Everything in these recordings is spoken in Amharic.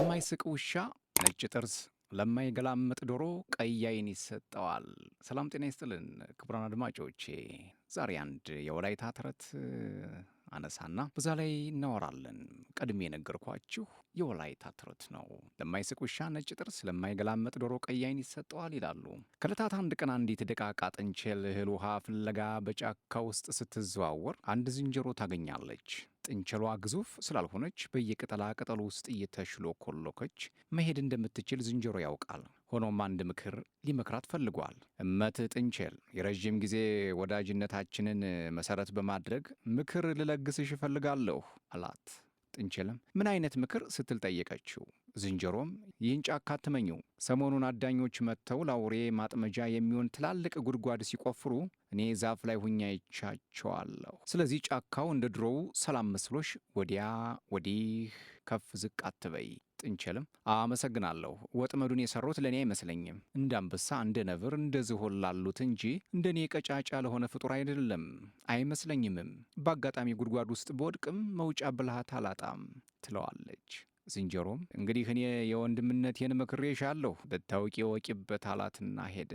ለማይስቅ ውሻ ነጭ ጥርስ፣ ለማይገላምጥ ዶሮ ቀይ ዓይን ይሰጠዋል። ሰላም ጤና ይስጥልን ክቡራን አድማጮቼ፣ ዛሬ አንድ የወላይታ ተረት አነሳና በዛ ላይ እናወራለን። ቀድሜ የነገርኳችሁ የወላይታ ተረት ነው። ለማይስቅ ውሻ ነጭ ጥርስ፣ ለማይገላምጥ ዶሮ ቀይ ዓይን ይሰጠዋል ይላሉ። ከዕለታት አንድ ቀን አንዲት ደቃቃ ጥንቸል እህል ውሃ ፍለጋ በጫካ ውስጥ ስትዘዋወር አንድ ዝንጀሮ ታገኛለች። ጥንቸሏ ግዙፍ ስላልሆነች በየቅጠላ ቅጠሉ ውስጥ እየተሽሎኮሎከች መሄድ እንደምትችል ዝንጀሮ ያውቃል። ሆኖም አንድ ምክር ሊመክራት ፈልጓል። እመት ጥንቸል፣ የረዥም ጊዜ ወዳጅነታችንን መሰረት በማድረግ ምክር ልለግስሽ እፈልጋለሁ አላት። ጥንቸልም ምን አይነት ምክር ስትል ጠየቀችው። ዝንጀሮም ይህን ጫካ አትመኘው፣ ሰሞኑን አዳኞች መጥተው ለአውሬ ማጥመጃ የሚሆን ትላልቅ ጉድጓድ ሲቆፍሩ እኔ ዛፍ ላይ ሁኛ ይቻቸዋለሁ። ስለዚህ ጫካው እንደ ድሮው ሰላም መስሎሽ ወዲያ ወዲህ ከፍ ዝቅ አትበይ። ጥንቸልም አመሰግናለሁ፣ ወጥመዱን የሰሩት ለእኔ አይመስለኝም። እንደ አንበሳ፣ እንደ ነብር፣ እንደ ዝሆን ላሉት እንጂ እንደ እኔ ቀጫጫ ለሆነ ፍጡር አይደለም አይመስለኝምም። በአጋጣሚ ጉድጓድ ውስጥ በወድቅም መውጫ ብልሃት አላጣም ትለዋለች። ዝንጀሮም እንግዲህ እኔ የወንድምነቴን መክሬሻለሁ፣ ብታውቂ ወቂበት አላትና ሄደ።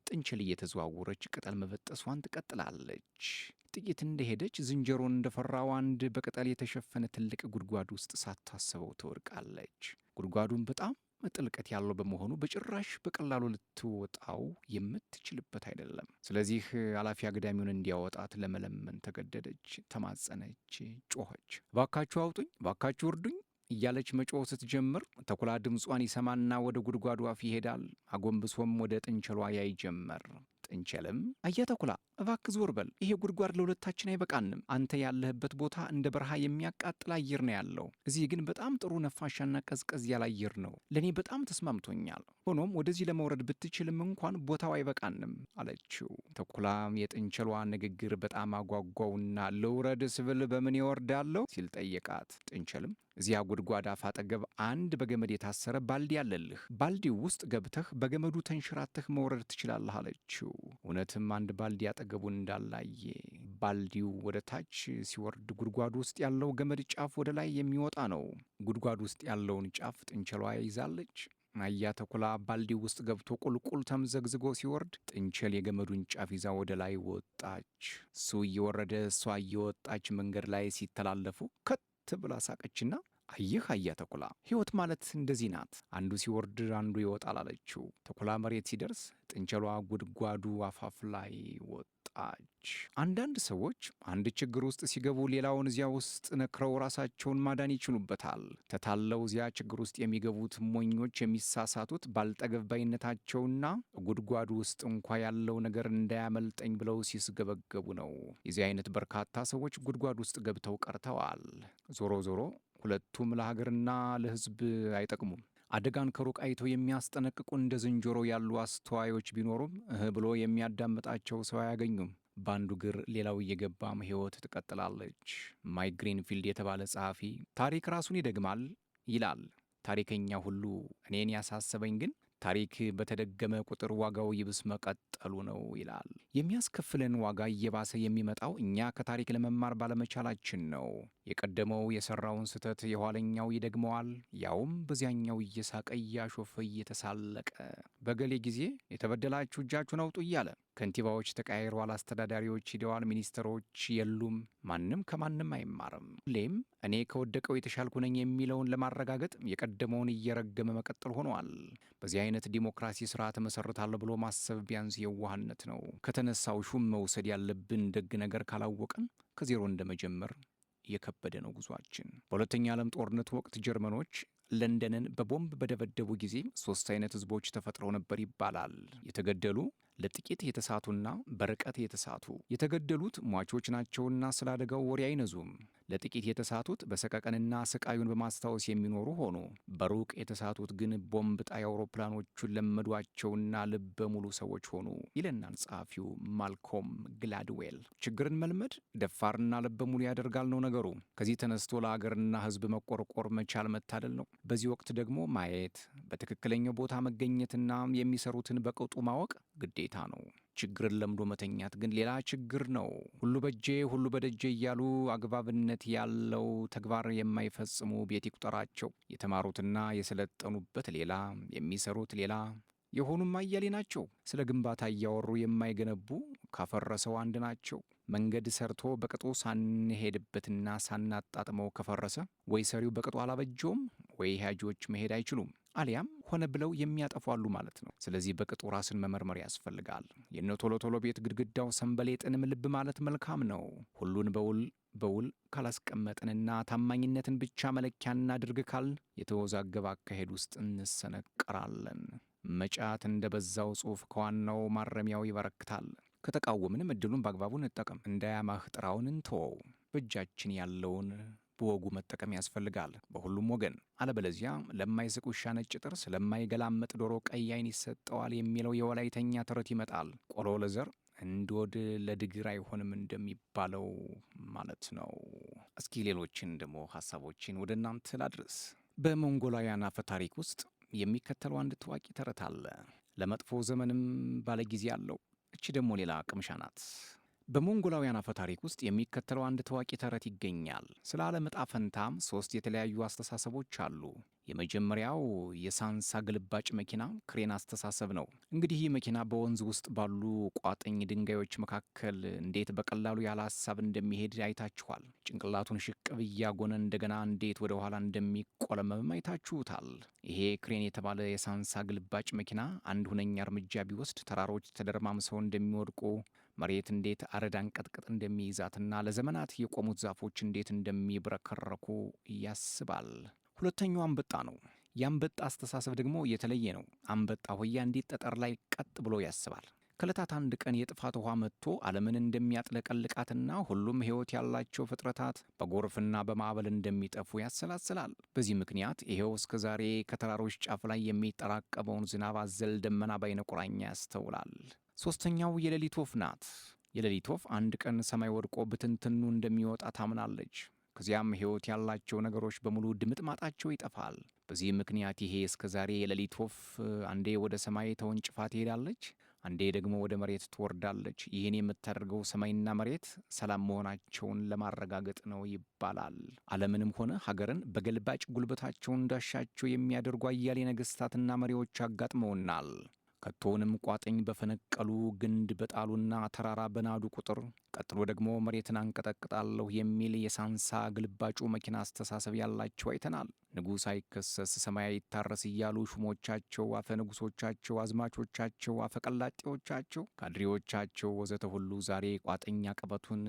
ጥንቸል እየተዘዋወረች ቅጠል መበጠሷን ትቀጥላለች። ጥቂት እንደሄደች ዝንጀሮን እንደፈራው አንድ በቅጠል የተሸፈነ ትልቅ ጉድጓድ ውስጥ ሳታስበው ትወድቃለች። ጉድጓዱን በጣም ጥልቀት ያለው በመሆኑ በጭራሽ በቀላሉ ልትወጣው የምትችልበት አይደለም። ስለዚህ አላፊ አግዳሚውን እንዲያወጣት ለመለመን ተገደደች፣ ተማጸነች፣ ጮኸች። ባካችሁ አውጡኝ፣ ባካችሁ እርዱኝ እያለች መጮህ ስትጀምር ተኩላ ድምጿን ይሰማና ወደ ጉድጓዱ አፍ ይሄዳል። አጎንብሶም ወደ ጥንቸሏ ያይ ጀመር። ጥንቸልም አያ ተኩላ እባክህ ዞር በል፣ ይሄ ጉድጓድ ለሁለታችን አይበቃንም። አንተ ያለህበት ቦታ እንደ በረሃ የሚያቃጥል አየር ነው ያለው፣ እዚህ ግን በጣም ጥሩ ነፋሻና ቀዝቀዝ ያለ አየር ነው። ለእኔ በጣም ተስማምቶኛል። ሆኖም ወደዚህ ለመውረድ ብትችልም እንኳን ቦታው አይበቃንም አለችው። ተኩላም የጥንቸሏ ንግግር በጣም አጓጓውና ልውረድ ስብል በምን ይወርዳለሁ ሲል ጠየቃት። ጥንቸልም እዚያ ጉድጓድ አፍ አጠገብ አንድ በገመድ የታሰረ ባልዲ አለልህ። ባልዲው ውስጥ ገብተህ በገመዱ ተንሽራተህ መውረድ ትችላለህ አለችው። እውነትም አንድ ባልዲ አጠገቡን እንዳላየ ባልዲው ወደ ታች ሲወርድ ጉድጓዱ ውስጥ ያለው ገመድ ጫፍ ወደ ላይ የሚወጣ ነው። ጉድጓዱ ውስጥ ያለውን ጫፍ ጥንቸሏ ይዛለች። አያ ተኩላ ባልዲው ውስጥ ገብቶ ቁልቁል ተምዘግዝጎ ሲወርድ ጥንቸል የገመዱን ጫፍ ይዛ ወደ ላይ ወጣች። እሱ እየወረደ እሷ እየወጣች መንገድ ላይ ሲተላለፉ ብላ ሳቀችና አየህ አያ ተኩላ፣ ሕይወት ማለት እንደዚህ ናት፣ አንዱ ሲወርድ አንዱ ይወጣል አለችው። ተኩላ መሬት ሲደርስ ጥንቸሏ ጉድጓዱ አፋፍ ላይ ወጣች። አንዳንድ ሰዎች አንድ ችግር ውስጥ ሲገቡ ሌላውን እዚያ ውስጥ ነክረው ራሳቸውን ማዳን ይችሉበታል። ተታለው እዚያ ችግር ውስጥ የሚገቡት ሞኞች የሚሳሳቱት ባልጠገብ ባይነታቸውና ጉድጓዱ ውስጥ እንኳ ያለው ነገር እንዳያመልጠኝ ብለው ሲስገበገቡ ነው። የዚህ አይነት በርካታ ሰዎች ጉድጓድ ውስጥ ገብተው ቀርተዋል። ዞሮ ዞሮ ሁለቱም ለሀገርና ለሕዝብ አይጠቅሙም። አደጋን ከሩቅ አይተው የሚያስጠነቅቁ እንደ ዝንጀሮ ያሉ አስተዋዮች ቢኖሩም ብሎ የሚያዳምጣቸው ሰው አያገኙም። በአንዱ እግር ሌላው እየገባም ሕይወት ትቀጥላለች። ማይክ ግሪንፊልድ የተባለ ጸሐፊ ታሪክ ራሱን ይደግማል ይላል። ታሪከኛ ሁሉ እኔን ያሳሰበኝ ግን ታሪክ በተደገመ ቁጥር ዋጋው ይብስ መቀጠሉ ነው ይላል። የሚያስከፍለን ዋጋ እየባሰ የሚመጣው እኛ ከታሪክ ለመማር ባለመቻላችን ነው። የቀደመው የሠራውን ስህተት የኋለኛው ይደግመዋል፣ ያውም በዚያኛው እየሳቀ እያሾፈ እየተሳለቀ። በገሌ ጊዜ የተበደላችሁ እጃችሁን አውጡ እያለ ከንቲባዎች ተቀያይረዋል፣ አስተዳዳሪዎች ሂደዋል፣ ሚኒስትሮች የሉም። ማንም ከማንም አይማርም። ሁሌም እኔ ከወደቀው የተሻልኩ ነኝ የሚለውን ለማረጋገጥ የቀደመውን እየረገመ መቀጠል ሆኗል። በዚህ አይነት ዲሞክራሲ ስርዓት መሰረታለሁ ብሎ ማሰብ ቢያንስ የዋህነት ነው። ከተነሳው ሹም መውሰድ ያለብን ደግ ነገር ካላወቅን ከዜሮ እንደመጀመር የከበደ ነው ጉዟችን። በሁለተኛ ዓለም ጦርነት ወቅት ጀርመኖች ለንደንን በቦምብ በደበደቡ ጊዜ 3 አይነት ህዝቦች ተፈጥረው ነበር ይባላል። የተገደሉ፣ ለጥቂት የተሳቱና በርቀት የተሳቱ። የተገደሉት ሟቾች ናቸውና ስለ አደጋው ወሬ አይነዙም። ለጥቂት የተሳቱት በሰቀቀንና ስቃዩን በማስታወስ የሚኖሩ ሆኑ። በሩቅ የተሳቱት ግን ቦምብ ጣይ አውሮፕላኖቹን ለመዷቸውና ልበ ሙሉ ሰዎች ሆኑ ይለናል ጸሐፊው ማልኮም ግላድዌል። ችግርን መልመድ ደፋርና ልበ ሙሉ ያደርጋል ነው ነገሩ። ከዚህ ተነስቶ ለአገርና ህዝብ መቆርቆር መቻል መታደል ነው። በዚህ ወቅት ደግሞ ማየት፣ በትክክለኛው ቦታ መገኘትና የሚሰሩትን በቅጡ ማወቅ ግዴታ ነው። ችግርን ለምዶ መተኛት ግን ሌላ ችግር ነው። ሁሉ በጄ ሁሉ በደጄ እያሉ አግባብነት ያለው ተግባር የማይፈጽሙ ቤት ይቁጠራቸው። የተማሩትና የሰለጠኑበት ሌላ፣ የሚሰሩት ሌላ የሆኑም አያሌ ናቸው። ስለ ግንባታ እያወሩ የማይገነቡ ካፈረሰው አንድ ናቸው። መንገድ ሰርቶ በቅጡ ሳንሄድበትና ሳናጣጥመው ከፈረሰ ወይ ሰሪው በቅጡ አላበጀውም ወይ ሃጂዎች መሄድ አይችሉም፣ አሊያም ሆነ ብለው የሚያጠፉ አሉ ማለት ነው። ስለዚህ በቅጡ ራስን መመርመር ያስፈልጋል። የነ ቶሎ ቶሎ ቤት ግድግዳው ሰንበሌጥንም ልብ ማለት መልካም ነው። ሁሉን በውል ካላስቀመጥንና ታማኝነትን ብቻ መለኪያ እናድርግ ካል የተወዛገበ አካሄድ ውስጥ እንሰነቀራለን። መጫት እንደ በዛው ጽሑፍ ከዋናው ማረሚያው ይበረክታል። ከተቃወምንም እድሉን በአግባቡ እንጠቀም። እንዳያማህ ጥራውን እንተወው። በእጃችን ያለውን በወጉ መጠቀም ያስፈልጋል በሁሉም ወገን። አለበለዚያ ለማይስቅ ውሻ ነጭ ጥርስ፣ ለማይገላመጥ ዶሮ ቀይ ዓይን ይሰጠዋል የሚለው የወላይተኛ ተረት ይመጣል። ቆሎ ለዘር እንዶድ ለድግር አይሆንም እንደሚባለው ማለት ነው። እስኪ ሌሎችን ደግሞ ሀሳቦችን ወደ እናንተ ላድርስ። በሞንጎላውያን አፈ ታሪክ ውስጥ የሚከተለው አንድ ታዋቂ ተረት አለ። ለመጥፎ ዘመንም ባለጊዜ አለው። እቺ ደግሞ ሌላ ቅምሻ ናት። በሞንጎላውያን አፈ ታሪክ ውስጥ የሚከተለው አንድ ታዋቂ ተረት ይገኛል። ስለ ዓለም ዕጣ ፈንታም 3 የተለያዩ አስተሳሰቦች አሉ። የመጀመሪያው የሳንሳ ግልባጭ መኪና ክሬን አስተሳሰብ ነው። እንግዲህ ይህ መኪና በወንዝ ውስጥ ባሉ ቋጥኝ ድንጋዮች መካከል እንዴት በቀላሉ ያለ ሀሳብ እንደሚሄድ አይታችኋል። ጭንቅላቱን ሽቅብ እያጎነ እንደገና እንዴት ወደ ኋላ እንደሚቆለመም አይታችሁታል። ይሄ ክሬን የተባለ የሳንሳ ግልባጭ መኪና አንድ ሁነኛ እርምጃ ቢወስድ ተራሮች ተደርማምሰው እንደሚወድቁ፣ መሬት እንዴት አረድ አንቀጥቅጥ እንደሚይዛትና ለዘመናት የቆሙት ዛፎች እንዴት እንደሚብረከረኩ ያስባል። ሁለተኛው አንበጣ ነው። የአንበጣ አስተሳሰብ ደግሞ የተለየ ነው። አንበጣ ሆያ እንዴት ጠጠር ላይ ቀጥ ብሎ ያስባል። ከዕለታት አንድ ቀን የጥፋት ውሃ መጥቶ ዓለምን እንደሚያጥለቀልቃትና ሁሉም ሕይወት ያላቸው ፍጥረታት በጎርፍና በማዕበል እንደሚጠፉ ያሰላስላል። በዚህ ምክንያት ይሄው እስከ ዛሬ ከተራሮች ጫፍ ላይ የሚጠራቀመውን ዝናብ አዘል ደመና በዓይነ ቁራኛ ያስተውላል። ሦስተኛው የሌሊት ወፍ ናት። የሌሊት ወፍ አንድ ቀን ሰማይ ወድቆ ብትንትኑ እንደሚወጣ ታምናለች። ከዚያም ሕይወት ያላቸው ነገሮች በሙሉ ድምጥማጣቸው ይጠፋል። በዚህ ምክንያት ይሄ እስከ ዛሬ የሌሊት ወፍ አንዴ ወደ ሰማይ ተወንጭፋ ትሄዳለች፣ አንዴ ደግሞ ወደ መሬት ትወርዳለች። ይህን የምታደርገው ሰማይና መሬት ሰላም መሆናቸውን ለማረጋገጥ ነው ይባላል። ዓለምንም ሆነ ሀገርን በገልባጭ ጉልበታቸው እንዳሻቸው የሚያደርጉ አያሌ ነገሥታትና መሪዎች አጋጥመውናል። ከቶውንም ቋጥኝ በፈነቀሉ ግንድ በጣሉና ተራራ በናዱ ቁጥር ቀጥሎ ደግሞ መሬትን አንቀጠቅጣለሁ የሚል የሳንሳ ግልባጩ መኪና አስተሳሰብ ያላቸው አይተናል። ንጉሥ አይከሰስ ሰማይ አይታረስ እያሉ ሹሞቻቸው፣ አፈ ንጉሶቻቸው፣ አዝማቾቻቸው፣ አፈቀላጤዎቻቸው፣ ካድሬዎቻቸው ወዘተ ሁሉ ዛሬ ቋጥኝ አቀበቱን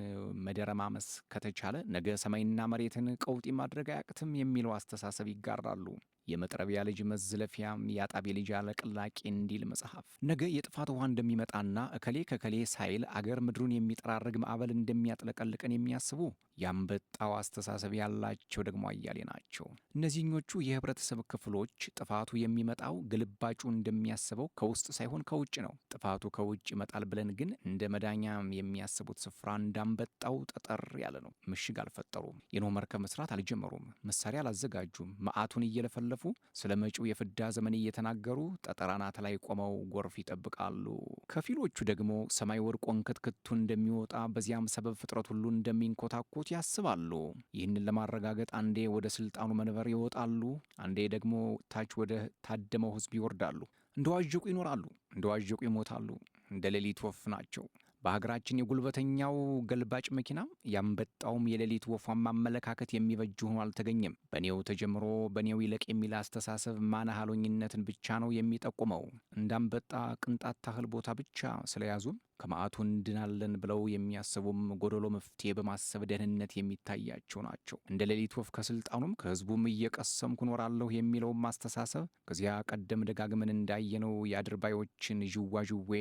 መደረማመስ ከተቻለ ነገ ሰማይና መሬትን ቀውጢ ማድረግ አያቅትም የሚለው አስተሳሰብ ይጋራሉ። የመጥረቢያ ልጅ መዝለፊያም የአጣቢ ልጅ አለቅላቂ እንዲል መጽሐፍ። ነገ የጥፋት ውሃ እንደሚመጣና እከሌ ከከሌ ሳይል አገር ምድሩን የሚጠራርግ ማዕበል እንደሚያጥለቀልቀን የሚያስቡ የአንበጣው አስተሳሰብ ያላቸው ደግሞ አያሌ ናቸው። እነዚህኞቹ የህብረተሰብ ክፍሎች ጥፋቱ የሚመጣው ግልባጩ እንደሚያስበው ከውስጥ ሳይሆን ከውጭ ነው። ጥፋቱ ከውጭ ይመጣል ብለን ግን እንደ መዳኛም የሚያስቡት ስፍራ እንዳንበጣው ጠጠር ያለ ነው። ምሽግ አልፈጠሩም። የኖህ መርከብ መስራት አልጀመሩም። መሳሪያ አላዘጋጁም። መዓቱን እየለፈለፉ ስለ መጪው የፍዳ ዘመን እየተናገሩ ጠጠር አናት ላይ ቆመው ጎርፍ ይጠብቃሉ። ከፊሎቹ ደግሞ ሰማይ ወድቆ እንክትክቱ እንደሚወጣ በዚያም ሰበብ ፍጥረት ሁሉ እንደሚንኮታኮት ያስባሉ። ይህንን ለማረጋገጥ አንዴ ወደ ስልጣኑ መንበር ይወጣሉ፣ አንዴ ደግሞ ታች ወደ ታደመው ህዝብ ይወርዳሉ። እንደዋዠቁ ይኖራሉ፣ እንደዋዠቁ ይሞታሉ። እንደ ሌሊት ወፍ ናቸው። በሀገራችን የጉልበተኛው ገልባጭ መኪና ያንበጣውም የሌሊት ወፏን ማመለካከት የሚበጅ ሆኖ አልተገኘም። በኔው ተጀምሮ በኔው ይለቅ የሚል አስተሳሰብ ማናሃሎኝነትን ብቻ ነው የሚጠቁመው። እንዳንበጣ ቅንጣት ታህል ቦታ ብቻ ስለያዙም ከመዓቱ እንድናለን ብለው የሚያስቡም ጎደሎ መፍትሄ በማሰብ ደህንነት የሚታያቸው ናቸው። እንደ ሌሊት ወፍ ከስልጣኑም ከህዝቡም እየቀሰምኩ እኖራለሁ የሚለውም አስተሳሰብ ከዚያ ቀደም ደጋግመን እንዳየነው የአድርባዮችን ዥዋዥዌ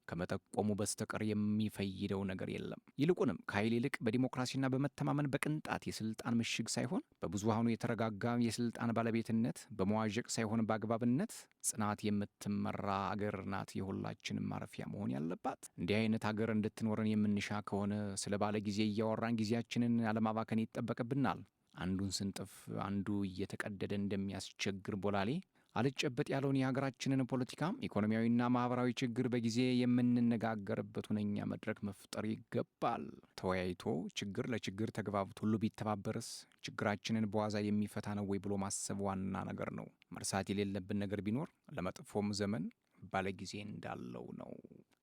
ከመጠቆሙ በስተቀር የሚፈይደው ነገር የለም። ይልቁንም ከኃይል ይልቅ በዲሞክራሲና በመተማመን በቅንጣት የስልጣን ምሽግ ሳይሆን በብዙሃኑ የተረጋጋ የስልጣን ባለቤትነት በመዋዠቅ ሳይሆን በአግባብነት ጽናት የምትመራ አገር ናት የሁላችንም ማረፊያ መሆን ያለባት። እንዲህ አይነት አገር እንድትኖረን የምንሻ ከሆነ ስለ ባለ ጊዜ እያወራን ጊዜያችንን አለማባከን ይጠበቅብናል። አንዱን ስንጥፍ አንዱ እየተቀደደ እንደሚያስቸግር ቦላሌ አልጨበጥ ያለውን የሀገራችንን ፖለቲካ፣ ኢኮኖሚያዊና ማህበራዊ ችግር በጊዜ የምንነጋገርበት ሁነኛ መድረክ መፍጠር ይገባል። ተወያይቶ ችግር ለችግር ተግባብቶ ሁሉ ቢተባበርስ ችግራችንን በዋዛ የሚፈታ ነው ወይ ብሎ ማሰብ ዋና ነገር ነው። መርሳት የሌለብን ነገር ቢኖር ለመጥፎም ዘመን ባለጊዜ እንዳለው ነው።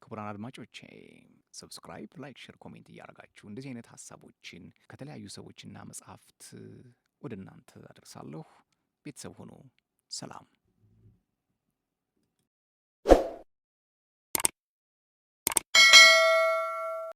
ክቡራን አድማጮቼ ሰብስክራይብ፣ ላይክ፣ ሼር፣ ኮሜንት እያደረጋችሁ እንደዚህ አይነት ሀሳቦችን ከተለያዩ ሰዎችና መጽሐፍት ወደ እናንተ አደርሳለሁ። ቤተሰብ ሁኑ። ሰላም